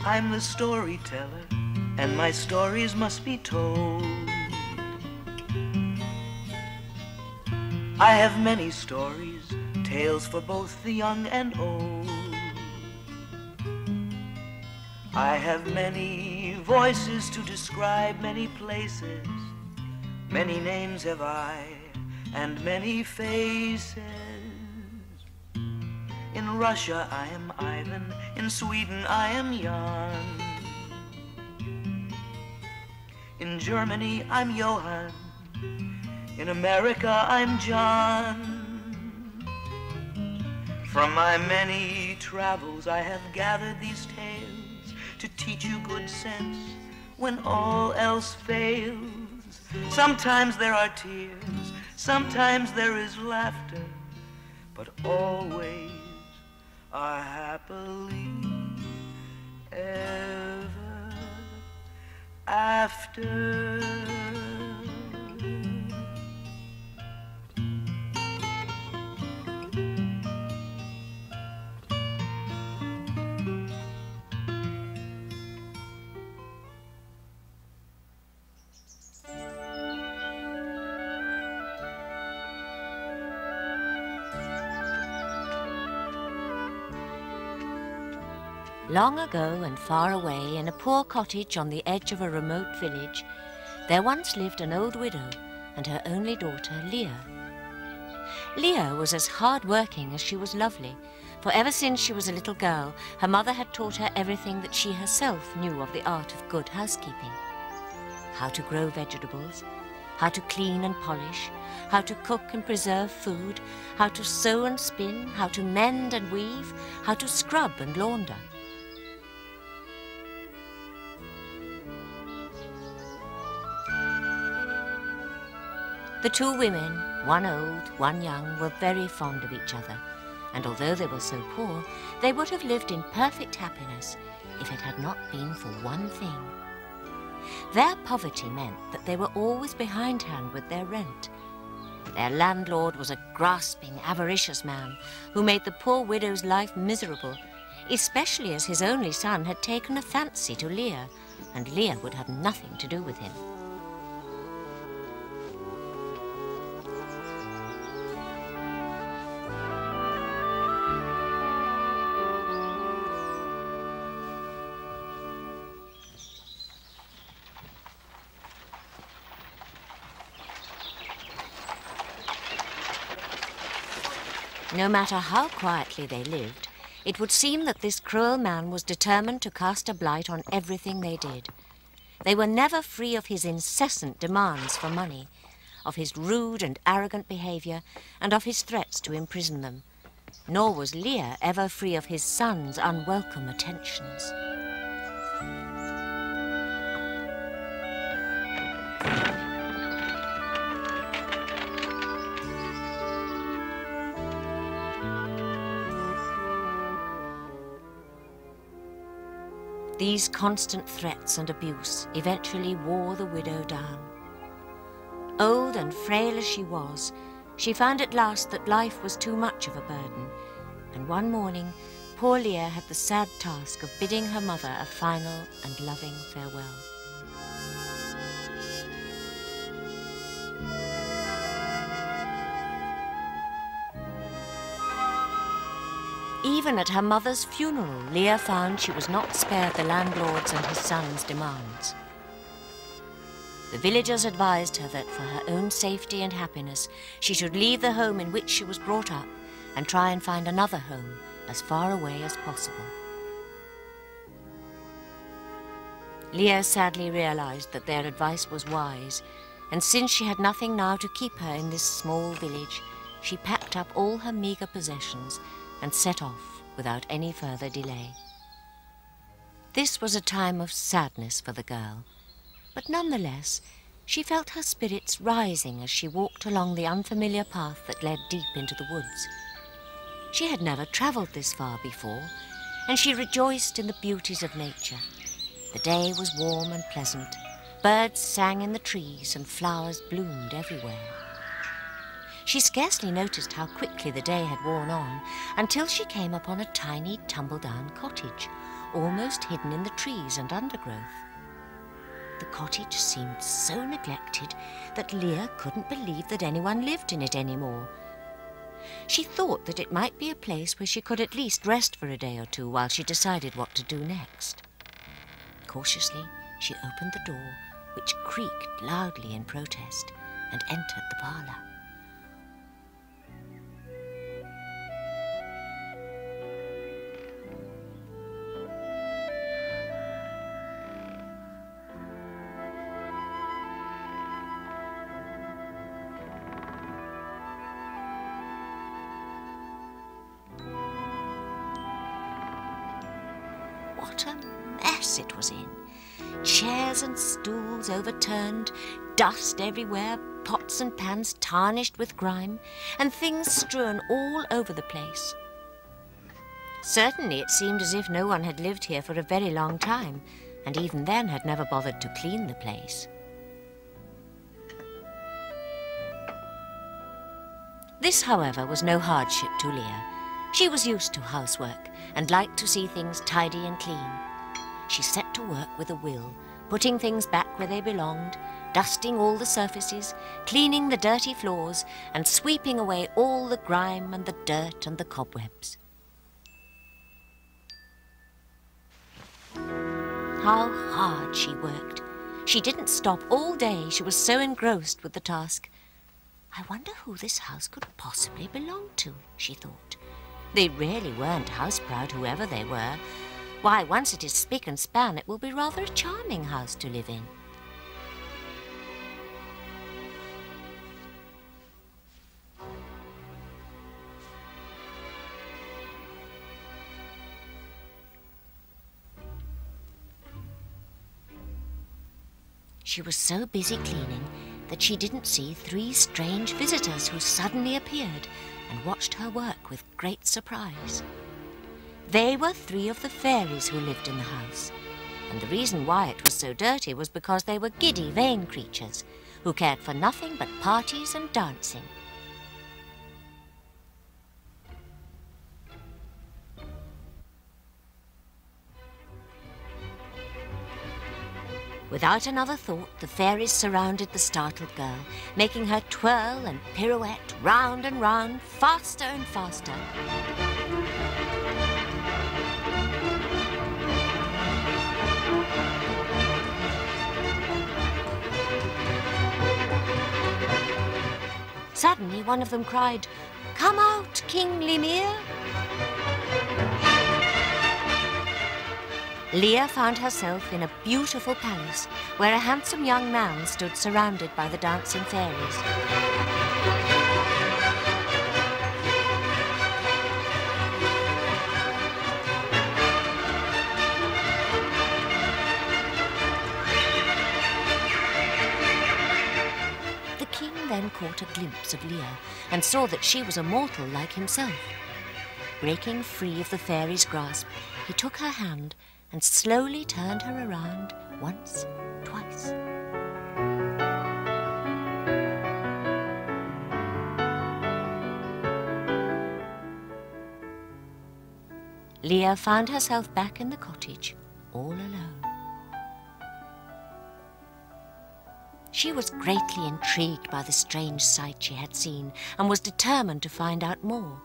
I'm the storyteller, and my stories must be told. I have many stories, tales for both the young and old. I have many voices to describe many places. Many names have I, and many faces. In Russia I am Ivan, in Sweden I am Jan. In Germany I'm Johann, in America I'm John. From my many travels I have gathered these tales to teach you good sense when all else fails. Sometimes there are tears, sometimes there is laughter, but always are happily ever after. Long ago and far away, in a poor cottage on the edge of a remote village, there once lived an old widow and her only daughter, Leah. Leah was as hard-working as she was lovely, for ever since she was a little girl, her mother had taught her everything that she herself knew of the art of good housekeeping. How to grow vegetables, how to clean and polish, how to cook and preserve food, how to sew and spin, how to mend and weave, how to scrub and launder. The two women, one old, one young, were very fond of each other, and although they were so poor, they would have lived in perfect happiness if it had not been for one thing. Their poverty meant that they were always behindhand with their rent. Their landlord was a grasping, avaricious man who made the poor widow's life miserable, especially as his only son had taken a fancy to Leah, and Leah would have nothing to do with him. No matter how quietly they lived, it would seem that this cruel man was determined to cast a blight on everything they did. They were never free of his incessant demands for money, of his rude and arrogant behavior, and of his threats to imprison them. Nor was Leah ever free of his son's unwelcome attentions. These constant threats and abuse eventually wore the widow down. Old and frail as she was, she found at last that life was too much of a burden, and one morning poor Leah had the sad task of bidding her mother a final and loving farewell. Even at her mother's funeral, Leah found she was not spared the landlord's and his son's demands. The villagers advised her that for her own safety and happiness, she should leave the home in which she was brought up and try and find another home as far away as possible. Leah sadly realized that their advice was wise, and since she had nothing now to keep her in this small village, she packed up all her meager possessions and set off without any further delay. This was a time of sadness for the girl, but nonetheless, she felt her spirits rising as she walked along the unfamiliar path that led deep into the woods. She had never traveled this far before, and she rejoiced in the beauties of nature. The day was warm and pleasant. Birds sang in the trees and flowers bloomed everywhere. She scarcely noticed how quickly the day had worn on until she came upon a tiny tumble-down cottage, almost hidden in the trees and undergrowth. The cottage seemed so neglected that Leah couldn't believe that anyone lived in it anymore. She thought that it might be a place where she could at least rest for a day or two while she decided what to do next. Cautiously, she opened the door, which creaked loudly in protest, and entered the parlour. What a mess it was in. Chairs and stools overturned, dust everywhere, pots and pans tarnished with grime, and things strewn all over the place. Certainly it seemed as if no one had lived here for a very long time, and even then had never bothered to clean the place. This, however, was no hardship to Leah. She was used to housework and liked to see things tidy and clean. She set to work with a will, putting things back where they belonged, dusting all the surfaces, cleaning the dirty floors, and sweeping away all the grime and the dirt and the cobwebs. How hard she worked. She didn't stop all day. She was so engrossed with the task. I wonder who this house could possibly belong to, she thought. They really weren't house-proud, whoever they were. Why, once it is spick and span, it will be rather a charming house to live in. She was so busy cleaning that she didn't see 3 strange visitors who suddenly appeared and watched her work with great surprise. They were 3 of the fairies who lived in the house, and the reason why it was so dirty was because they were giddy, vain creatures who cared for nothing but parties and dancing. Without another thought, the fairies surrounded the startled girl, making her twirl and pirouette round and round, faster and faster. Suddenly, one of them cried, "Come out, King Lemire!" Leah found herself in a beautiful palace where a handsome young man stood surrounded by the dancing fairies. The king then caught a glimpse of Leah and saw that she was a mortal like himself. Breaking free of the fairy's grasp, he took her hand and slowly turned her around once, twice. Leah found herself back in the cottage, all alone. She was greatly intrigued by the strange sight she had seen and was determined to find out more.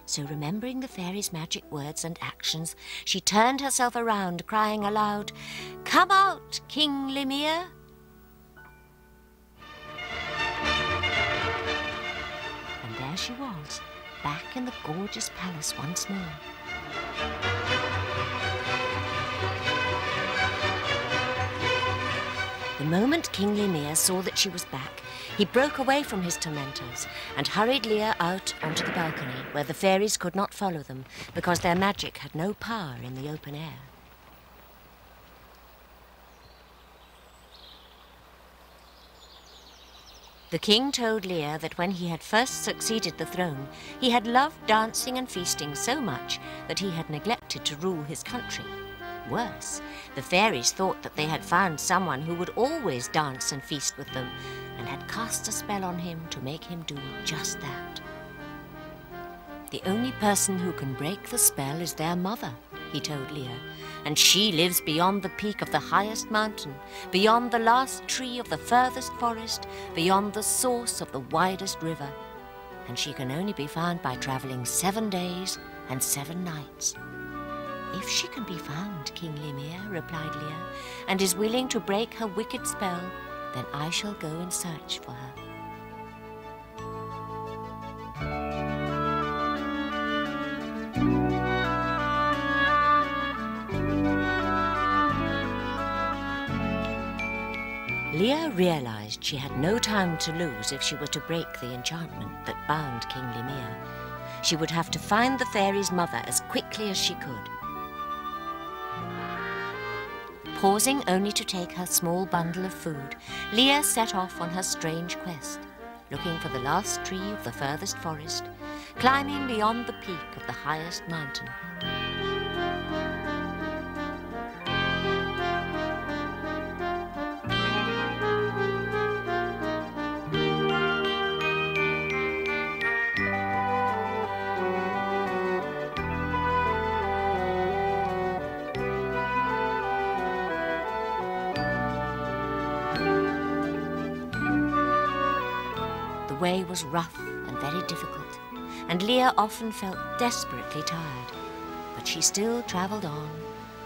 So remembering the fairy's magic words and actions, she turned herself around, crying aloud, "Come out, King Lemire!" And there she was, back in the gorgeous palace once more. The moment King Lemire saw that she was back, he broke away from his tormentors and hurried Leah out onto the balcony where the fairies could not follow them because their magic had no power in the open air. The king told Leah that when he had first succeeded the throne, he had loved dancing and feasting so much that he had neglected to rule his country. Worse, the fairies thought that they had found someone who would always dance and feast with them, and had cast a spell on him to make him do just that. The only person who can break the spell is their mother, he told Leah, "and she lives beyond the peak of the highest mountain, beyond the last tree of the furthest forest, beyond the source of the widest river, and she can only be found by travelling 7 days and 7 nights." "If she can be found, King Lemire," replied Leah, "and is willing to break her wicked spell, then I shall go in search for her." Leah realized she had no time to lose if she were to break the enchantment that bound King Lemire. She would have to find the fairy's mother as quickly as she could. Pausing only to take her small bundle of food, Leah set off on her strange quest, looking for the last tree of the furthest forest, climbing beyond the peak of the highest mountain. The way was rough and very difficult, and Leah often felt desperately tired. But she still travelled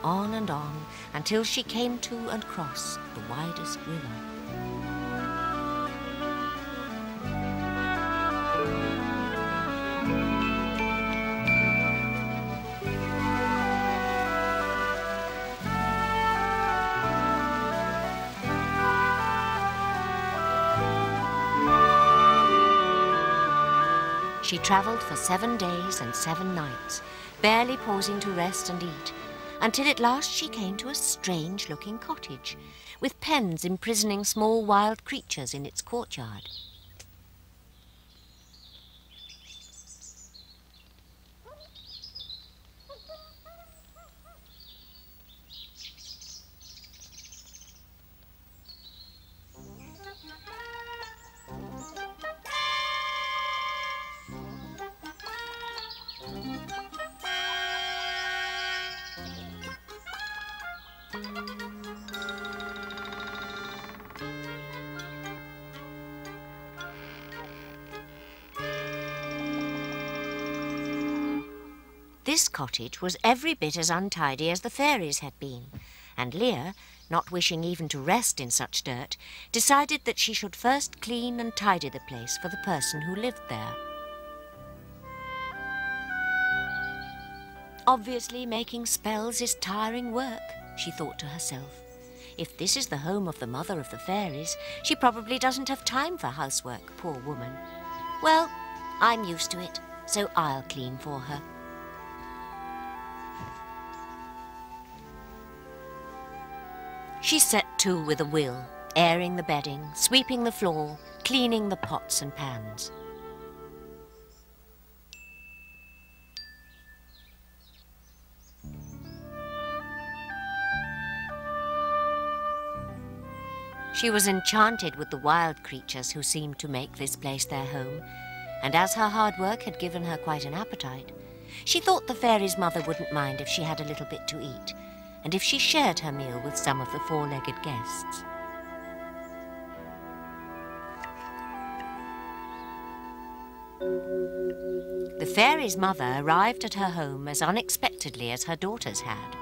on and on, until she came to and crossed the widest river. She travelled for 7 days and 7 nights, barely pausing to rest and eat, until at last she came to a strange-looking cottage, with pens imprisoning small wild creatures in its courtyard. This cottage was every bit as untidy as the fairies had been, and Leah, not wishing even to rest in such dirt, decided that she should first clean and tidy the place for the person who lived there. "Obviously, making spells is tiring work," she thought to herself. "If this is the home of the mother of the fairies, she probably doesn't have time for housework, poor woman. Well, I'm used to it, so I'll clean for her." She set to with a will, airing the bedding, sweeping the floor, cleaning the pots and pans. She was enchanted with the wild creatures who seemed to make this place their home, and as her hard work had given her quite an appetite, she thought the fairy's mother wouldn't mind if she had a little bit to eat, and if she shared her meal with some of the four-legged guests. The fairy's mother arrived at her home as unexpectedly as her daughters had.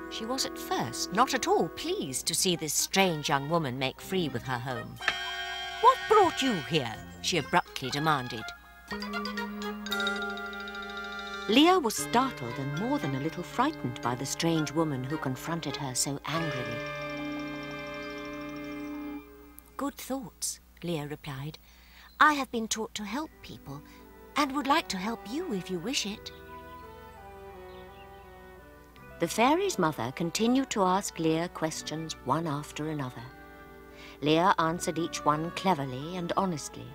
She was at first not at all pleased to see this strange young woman make free with her home. "What brought you here?" she abruptly demanded. Leah was startled and more than a little frightened by the strange woman who confronted her so angrily. "Good thoughts," Leah replied. "I have been taught to help people and would like to help you if you wish it." The fairy's mother continued to ask Leah questions one after another. Leah answered each one cleverly and honestly.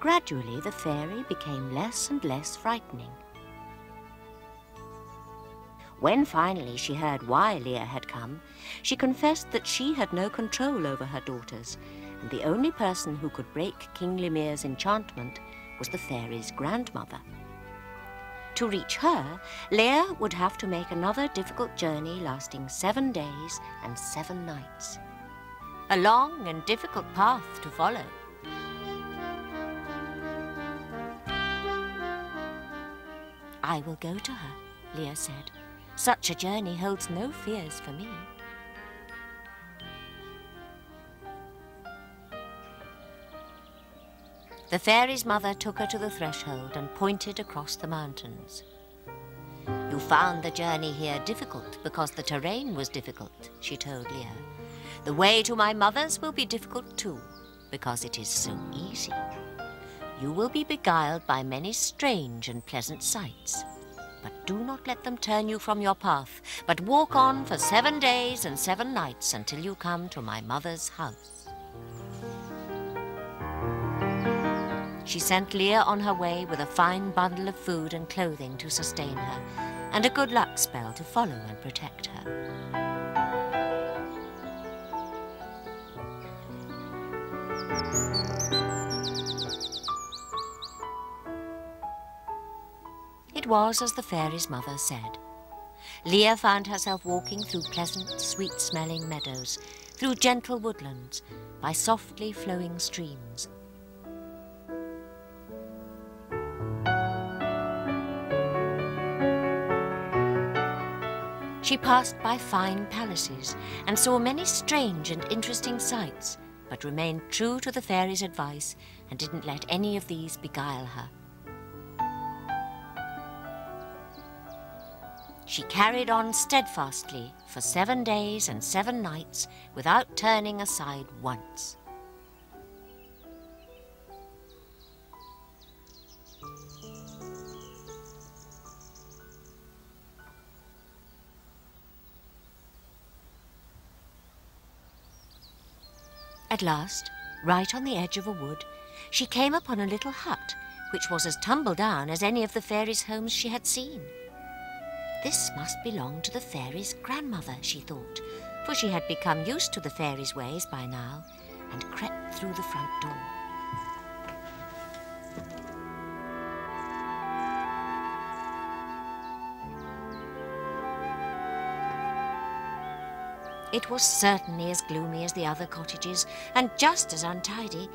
Gradually, the fairy became less and less frightening. When finally she heard why Leah had come, she confessed that she had no control over her daughters and the only person who could break King Lemir's enchantment was the fairy's grandmother. To reach her, Leah would have to make another difficult journey lasting 7 days and 7 nights. A long and difficult path to follow. I will go to her, Leah said. Such a journey holds no fears for me. The fairy's mother took her to the threshold and pointed across the mountains. You found the journey here difficult because the terrain was difficult, she told Leah. The way to my mother's will be difficult too, because it is so easy. You will be beguiled by many strange and pleasant sights. But do not let them turn you from your path, but walk on for 7 days and 7 nights until you come to my mother's house. She sent Leah on her way with a fine bundle of food and clothing to sustain her, and a good luck spell to follow and protect her. It was as the fairy's mother said. Leah found herself walking through pleasant, sweet-smelling meadows, through gentle woodlands, by softly flowing streams. She passed by fine palaces and saw many strange and interesting sights, but remained true to the fairy's advice and didn't let any of these beguile her. She carried on steadfastly for 7 days and 7 nights without turning aside once. At last, right on the edge of a wood, she came upon a little hut, which was as tumble down as any of the fairies' homes she had seen. This must belong to the fairy's grandmother, she thought, for she had become used to the fairy's ways by now, and crept through the front door. It was certainly as gloomy as the other cottages, and just as untidy,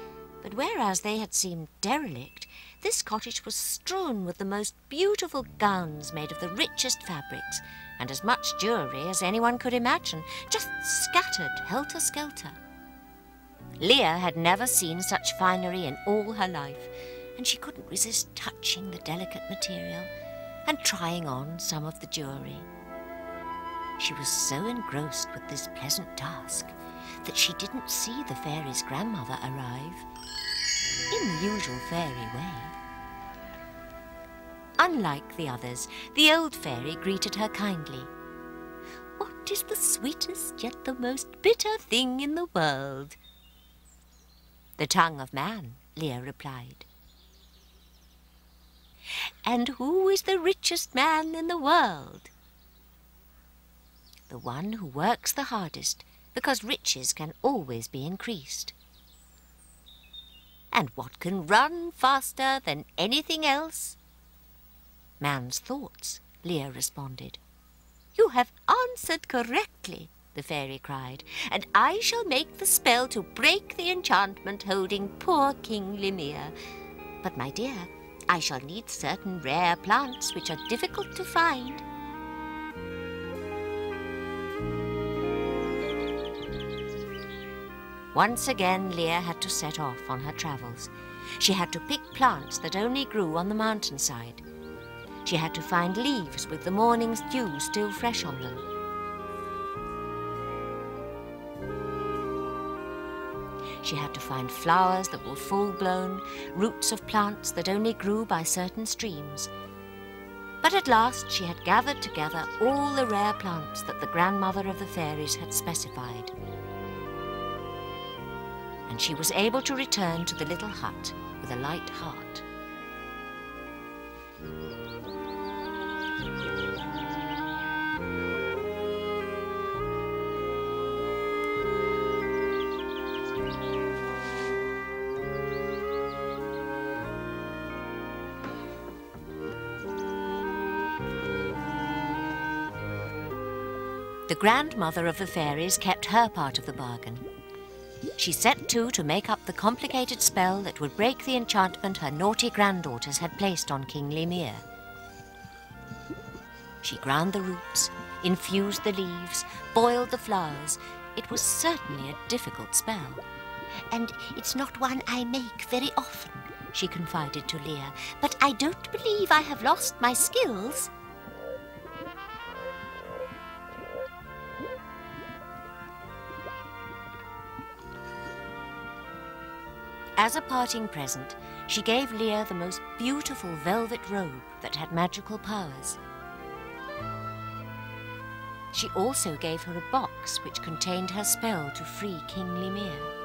but whereas they had seemed derelict, this cottage was strewn with the most beautiful gowns made of the richest fabrics, and as much jewellery as anyone could imagine, just scattered helter-skelter. Leah had never seen such finery in all her life, and she couldn't resist touching the delicate material and trying on some of the jewellery. She was so engrossed with this pleasant task that she didn't see the fairy's grandmother arrive in the usual fairy way. Unlike the others, the old fairy greeted her kindly. "What is the sweetest yet the most bitter thing in the world?" "The tongue of man," Leah replied. "And who is the richest man in the world?" "The one who works the hardest, because riches can always be increased." "And what can run faster than anything else?" "Man's thoughts," Leah responded. "You have answered correctly," the fairy cried, "and I shall make the spell to break the enchantment holding poor King Lemire. But, my dear, I shall need certain rare plants which are difficult to find." Once again, Leah had to set off on her travels. She had to pick plants that only grew on the mountainside. She had to find leaves with the morning's dew still fresh on them. She had to find flowers that were full-blown, roots of plants that only grew by certain streams. But at last she had gathered together all the rare plants that the grandmother of the fairies had specified. And she was able to return to the little hut with a light heart. The grandmother of the fairies kept her part of the bargain. She set to make up the complicated spell that would break the enchantment her naughty granddaughters had placed on King Lemire. She ground the roots, infused the leaves, boiled the flowers. It was certainly a difficult spell. And it's not one I make very often, she confided to Leah, but I don't believe I have lost my skills. As a parting present, she gave Leah the most beautiful velvet robe that had magical powers. She also gave her a box which contained her spell to free King Lemire.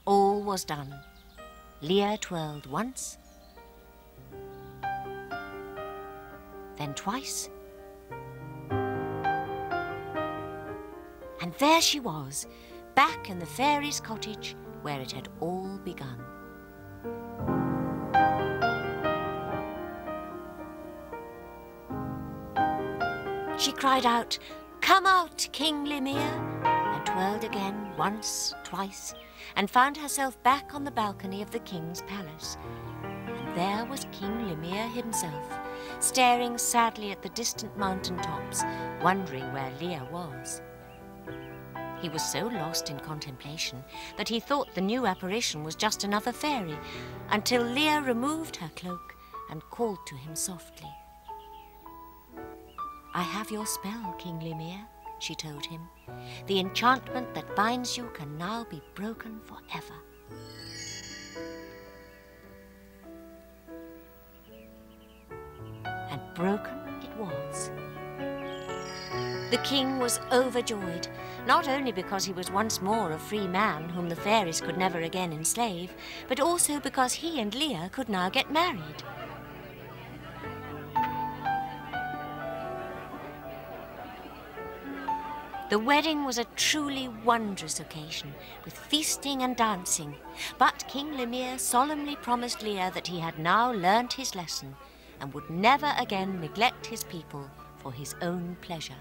All was done. Leah twirled once, then twice, and there she was, back in the fairies' cottage where it had all begun. She cried out, "Come out, King Lemire," and twirled again once, twice, and found herself back on the balcony of the king's palace. And there was King Lemire himself, staring sadly at the distant mountain tops, wondering where Leah was. He was so lost in contemplation that he thought the new apparition was just another fairy, until Leah removed her cloak and called to him softly. "I have your spell, King Lemire," she told him. "The enchantment that binds you can now be broken forever." And broken it was. The king was overjoyed, not only because he was once more a free man whom the fairies could never again enslave, but also because he and Leah could now get married. The wedding was a truly wondrous occasion, with feasting and dancing. But King Lemire solemnly promised Leah that he had now learnt his lesson and would never again neglect his people for his own pleasure.